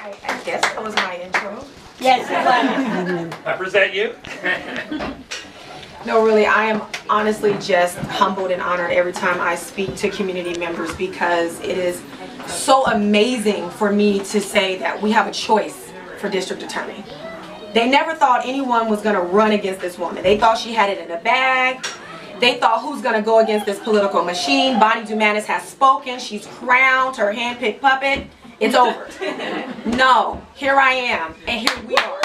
I guess that was my intro. Yes, it was. I present you. No, really, I am honestly just humbled and honored every time I speak to community members, because it is so amazing for me to say that we have a choice for district attorney. They never thought anyone was going to run against this woman. They thought she had it in the bag. They thought, who's going to go against this political machine? Bonnie Dumanis has spoken. She's crowned her handpicked puppet. It's over. No, here I am, and here we are.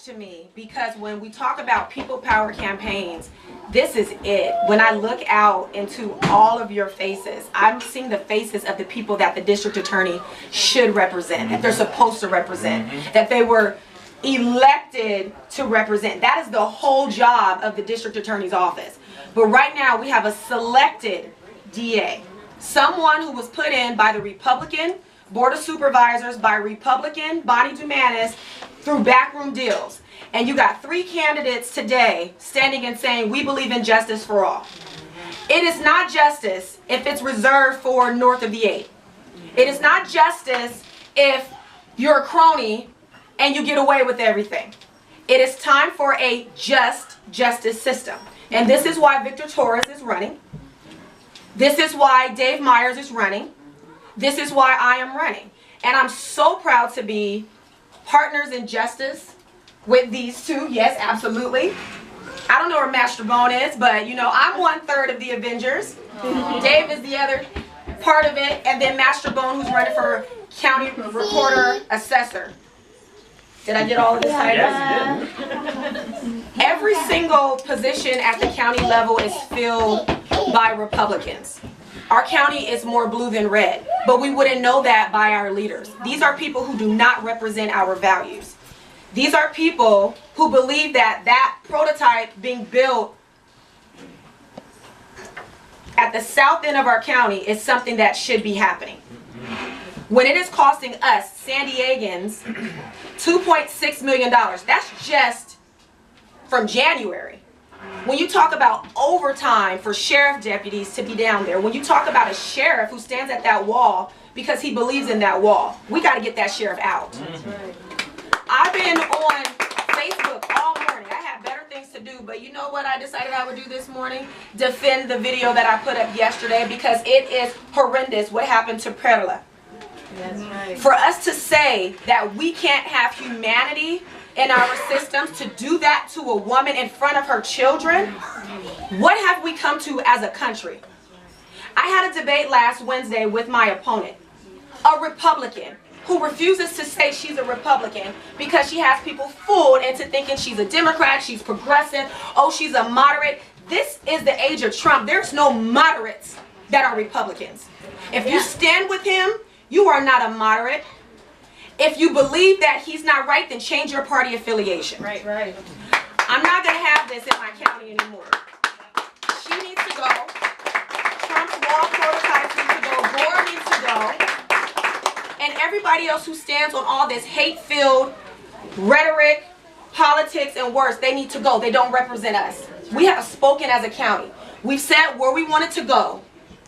To me, because when we talk about people power campaigns, this is it. When I look out into all of your faces, I'm seeing the faces of the people that the district attorney should represent, that they're supposed to represent, that they were elected to represent. That is the whole job of the district attorney's office. But right now we have a selected DA, someone who was put in by the Republican Board of Supervisors, by Republican Bonnie Dumanis, through backroom deals. And you got 3 candidates today standing and saying, we believe in justice for all. It is not justice if it's reserved for north of the 8. It is not justice if you're a crony and you get away with everything. It is time for a just justice system. And this is why Victor Torres is running. This is why Dave Myers is running. This is why I am running. And I'm so proud to be partners in justice with these two. Yes, absolutely. I don't know where Master Bone is, but you know, I'm 1/3 of the Avengers. Dave is the other part of it, and then Master Bone, who's running for county recorder assessor. Did I get all of this titles? Yes, you did. Every single position at the county level is filled by Republicans. Our county is more blue than red, but we wouldn't know that by our leaders. These are people who do not represent our values. These are people who believe that that prototype being built at the south end of our county is something that should be happening. When it is costing us, San Diegans, $2.6 million, that's just from January. When you talk about overtime for sheriff deputies to be down there, when you talk about a sheriff who stands at that wall because he believes in that wall, we got to get that sheriff out. I've been on Facebook all morning. I had better things to do, but you know what I decided I would do this morning? Defend the video that I put up yesterday, because it is horrendous what happened to Perla. That's right. For us to say that we can't have humanity in our systems, to do that to a woman in front of her children, what have we come to as a country? I had a debate last Wednesday with my opponent, a Republican, who refuses to say she's a Republican because she has people fooled into thinking she's a Democrat, she's progressive, oh, she's a moderate. This is the age of Trump. There's no moderates that are Republicans. If you stand with him, you are not a moderate. If you believe that he's not right, then change your party affiliation. Right, right. I'm not going to have this in my county anymore. She needs to go. Trump's wall prototypes need to go. Gore needs to go. And everybody else who stands on all this hate-filled rhetoric, politics, and worse, they need to go. They don't represent us. We have spoken as a county. We've said where we wanted to go.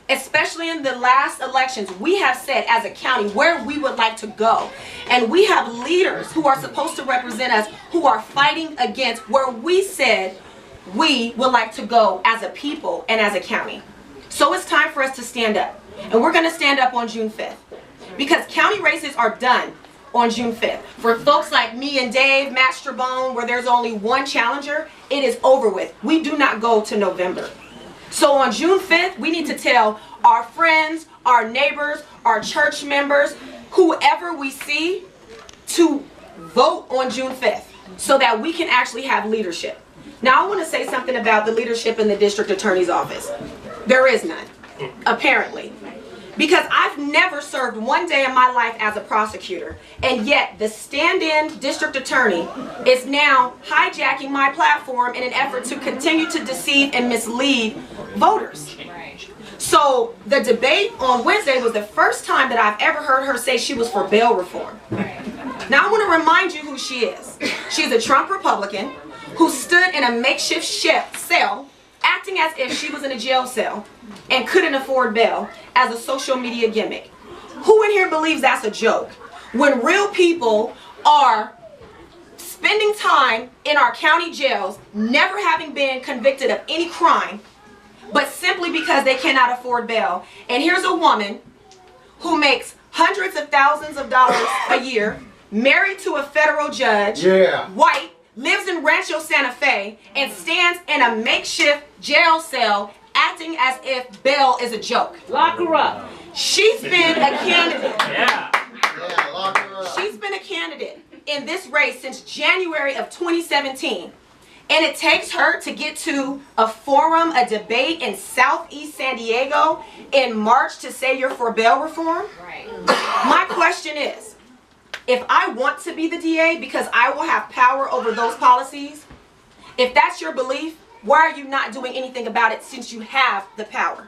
Especially in the last elections, we have said as a county where we would like to go. And we have leaders who are supposed to represent us who are fighting against where we said we would like to go as a people and as a county. So it's time for us to stand up. And we're going to stand up on June 5th. Because county races are done on June 5th. For folks like me and Dave, Matt Strabone, where there's only one challenger, it is over with. We do not go to November. So on June 5th, we need to tell our friends, our neighbors, our church members, whoever we see, to vote on June 5th so that we can actually have leadership. Now I want to say something about the leadership in the district attorney's office. There is none, apparently. Because I've never served one day in my life as a prosecutor, and yet the stand-in district attorney is now hijacking my platform in an effort to continue to deceive and mislead voters. So the debate on Wednesday was the first time that I've ever heard her say she was for bail reform. Now I want to remind you who she is. She's a Trump Republican who stood in a makeshift cell acting as if she was in a jail cell and couldn't afford bail as a social media gimmick. Who in here believes that's a joke? When real people are spending time in our county jails, never having been convicted of any crime, but simply because they cannot afford bail. And here's a woman who makes hundreds of thousands of dollars a year, married to a federal judge, white, lives in Rancho Santa Fe, and stands in a makeshift jail cell acting as if bail is a joke. Lock her up. She's been a candidate. Yeah. Yeah, lock her up. She's been a candidate in this race since January of 2017. And it takes her to get to a forum, a debate in Southeast San Diego in March to say you're for bail reform. Right. My question is, if I want to be the DA because I will have power over those policies, if that's your belief, why are you not doing anything about it since you have the power?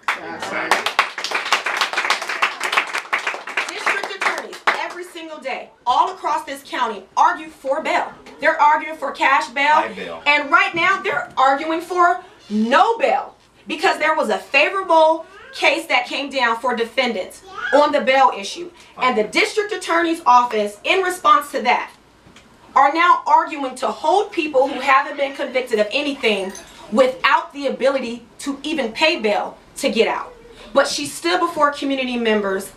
District attorneys every single day, all across this county, argue for bail. They're arguing for cash bail, and right now they're arguing for no bail because there was a favorable case that came down for defendants on the bail issue, and the district attorney's office, in response to that, are now arguing to hold people who haven't been convicted of anything without the ability to even pay bail to get out. But she stood before community members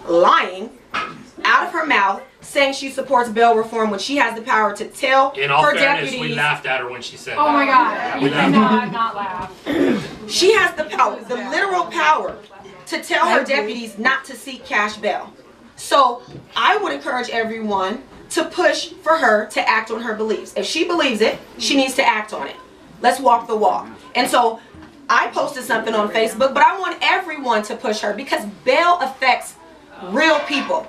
lying out of her mouth, saying she supports bail reform when she has the power to tell In all her fairness, deputies. we laughed at her when she said Oh that. my God. We You laughed. cannot not laugh. She has the power, the literal power, to tell her deputies not to seek cash bail. So I would encourage everyone to push for her to act on her beliefs. If she believes it, she needs to act on it. Let's walk the walk. And so I posted something on Facebook, but I want everyone to push her because bail affects real people.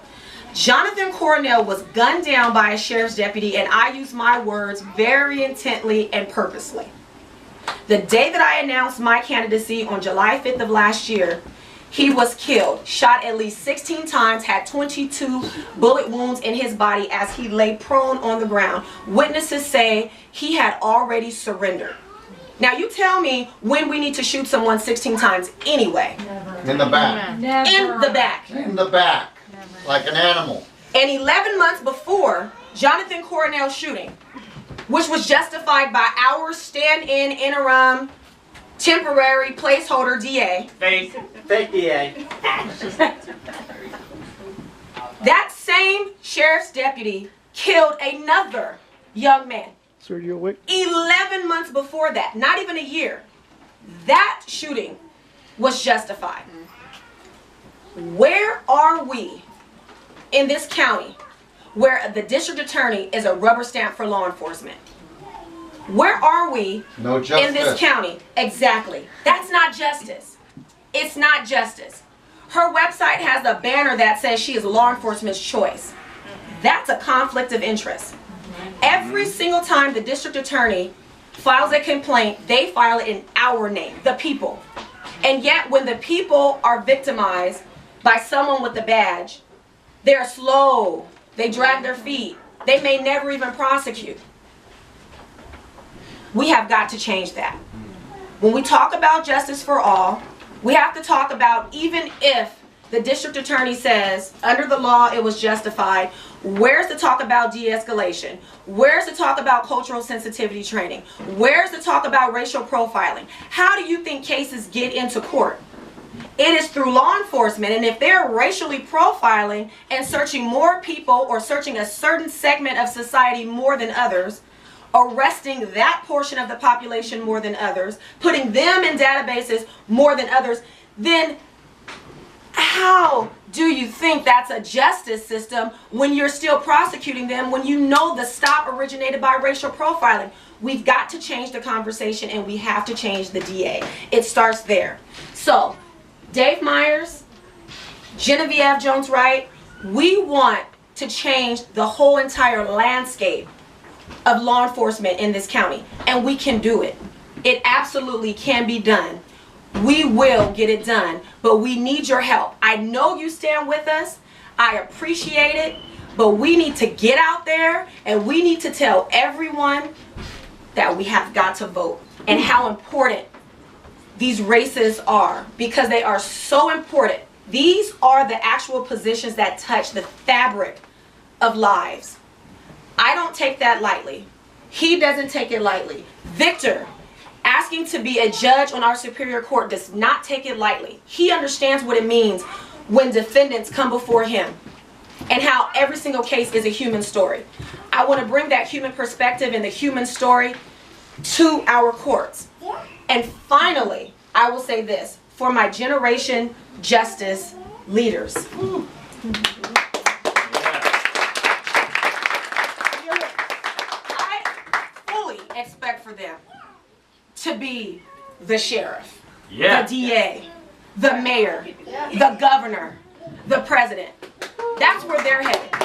Jonathan Cornell was gunned down by a sheriff's deputy, and I use my words very intently and purposely. The day that I announced my candidacy on July 5th of last year, he was killed, shot at least 16 times, had 22 bullet wounds in his body as he lay prone on the ground. Witnesses say he had already surrendered. Now you tell me when we need to shoot someone 16 times anyway. In the back. Never. In the back. In the back. Like an animal. And 11 months before Jonathan Cornell's shooting, which was justified by our stand-in interim temporary placeholder DA. Fake DA. That same sheriff's deputy killed another young man. Sir, you awake? 11 months before that, not even a year. That shooting was justified. Where are we in this county where the district attorney is a rubber stamp for law enforcement? Where are we No justice. in this county? Exactly. That's not justice. It's not justice. Her website has a banner that says she is law enforcement's choice. That's a conflict of interest. Every single time the district attorney files a complaint, they file it in our name, the people. And yet when the people are victimized by someone with a badge, they're slow. They drag their feet. They may never even prosecute. We have got to change that. When we talk about justice for all, we have to talk about, even if the district attorney says under the law it was justified, where's the talk about de-escalation? Where's the talk about cultural sensitivity training? Where's the talk about racial profiling? How do you think cases get into court? It is through law enforcement, and if they're racially profiling and searching more people or searching a certain segment of society more than others, arresting that portion of the population more than others, putting them in databases more than others, then how do you think that's a justice system when you're still prosecuting them, when you know the stop originated by racial profiling? We've got to change the conversation, and we have to change the DA. It starts there. So, Dave Myers, Geneviéve Jones-Wright, we want to change the whole entire landscape of law enforcement in this county, and we can do it. It absolutely can be done. We will get it done, but we need your help. I know you stand with us. I appreciate it, but we need to get out there and we need to tell everyone that we have got to vote and how important these races are, because they are so important. These are the actual positions that touch the fabric of lives. I don't take that lightly. He doesn't take it lightly. Victor, asking to be a judge on our Superior Court, does not take it lightly. He understands what it means when defendants come before him and how every single case is a human story. I want to bring that human perspective and the human story to our courts. And finally, I will say this, for my generation justice leaders. I fully expect for them to be the sheriff, the DA, the mayor, the governor, the president. That's where they're headed.